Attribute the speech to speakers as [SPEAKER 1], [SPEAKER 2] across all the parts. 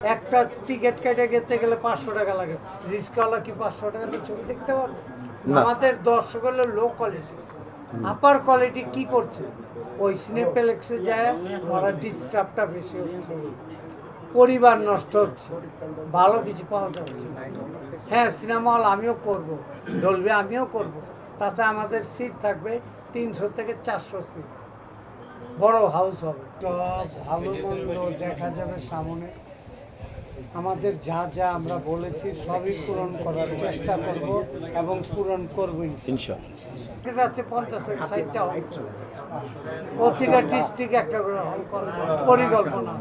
[SPEAKER 1] একটা টিকিট কেটে যেতে গেলে 500 টাকা লাগে। রিস্কাওয়ালা কি 500 টাকাতে ছবি দেখতে পারবে? আমাদের দর্শক হলো লো কোয়ালিটি। আপার কোয়ালিটি কি করছে? ওই সিনেপ্লেক্সে যায় ওরা ডিস্টার্বটা বেশি হচ্ছে, পরিবার নষ্ট হচ্ছে, ভালো কিছু পাওয়া যাচ্ছে না। হ্যাঁ, সিনেমা হল আমিও করব, ডলবে আমিও করব, তাতে আমাদের সিট থাকবে 300 থেকে 400 সিট, বড় হাউস হবে, সব ভালো মন্দ দেখা যাবে সামনে। আমাদের যা যা আমরা বলেছি সবই পূরণ করার চেষ্টা করব এবং পূরণ করব ইনশাআল্লাহ। আছে 50 থেকে 60টা হল, প্রতিটা ডিস্ট্রিক্ট একটা করে হল করার পরিকল্পনা,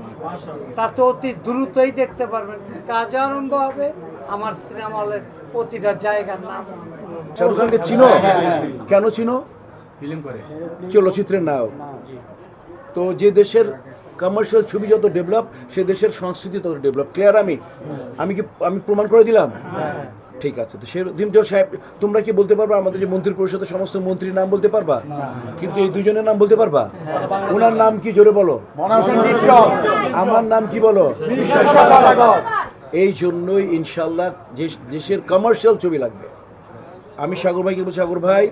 [SPEAKER 1] তাতে অতি দ্রুতই দেখতে পারবেন। কাজ আরম্ভ হবে, আমার সিনেমা হলের প্রতিটা জায়গার নাম।
[SPEAKER 2] শাহরুখ খানকে চিনো? কেন চিনো? চলচ্চিত্রের নায়ক। তো যে দেশের কমার্শিয়াল ছবি যত ডেভেলপ, সে দেশের সংস্কৃতি তত ডেভেলপ। ক্লিয়ার? আমি প্রমাণ করে দিলাম। ঠিক আছে, তো সেদিন সাহেব, তোমরা কি বলতে পারবা আমাদের যে মন্ত্রী পরিষদের সমস্ত মন্ত্রীর নাম বলতে পারবা? কিন্তু এই দুজনের নাম বলতে পারবা? ওনার নাম কি জোরে বলো? আমার নাম কি বলো? এই জন্যই ইনশাল্লাহ দেশের কমার্শিয়াল ছবি লাগবে। আমি সাগর ভাইকে বলছি, সাগর ভাই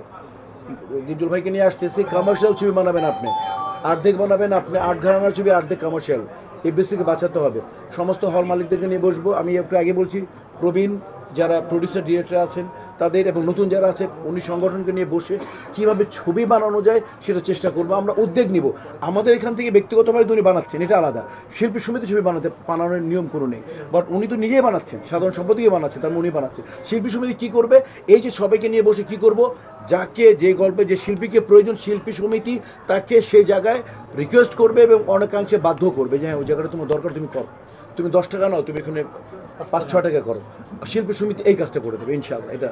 [SPEAKER 2] দীপজল ভাইকে নিয়ে আসতেছি, কমার্শিয়াল ছবি বানাবেন আপনি, অর্ধেক বানাবেন আপনি, 8 ঘরানার ছবি অর্ধেক কমার্শিয়াল। এই বেস থেকে বাঁচাতে হবে। সমস্ত হল মালিকদেরকে নিয়ে বসবো। আমি একটু আগে বলছি, প্রবীণ যারা প্রডিউসার ডিরেক্টর আছেন তাদের এবং নতুন যারা আছে উনি সংগঠনকে নিয়ে বসে কীভাবে ছবি বানানো যায় সেটা চেষ্টা করবো। আমরা উদ্যোগ নিব। আমাদের এখান থেকে ব্যক্তিগতভাবে উনি বানাচ্ছেন, এটা আলাদা। শিল্পী সমিতি ছবি বানানোর নিয়ম কোনো নেই, বাট উনি তো নিজেই বানাচ্ছেন, সাধারণ সম্পাদকই বানাচ্ছে, তার উনি বানাচ্ছেন। শিল্পী সমিতি কী করবে? এই যে সবাইকে নিয়ে বসে কী করব, যাকে যে গল্পে যে শিল্পীকে প্রয়োজন, শিল্পী সমিতি তাকে সেই জায়গায় রিকোয়েস্ট করবে এবং অনেকাংশে বাধ্য করবে যে হ্যাঁ ওই জায়গাটা তোমার দরকার, তুমি করো। তুমি 10 টাকা নাও, তুমি এখানে 5-6 টাকা করো। শিল্পী সমিতি এই কাজটা করে দেবে ইনশাআল্লাহ। এটা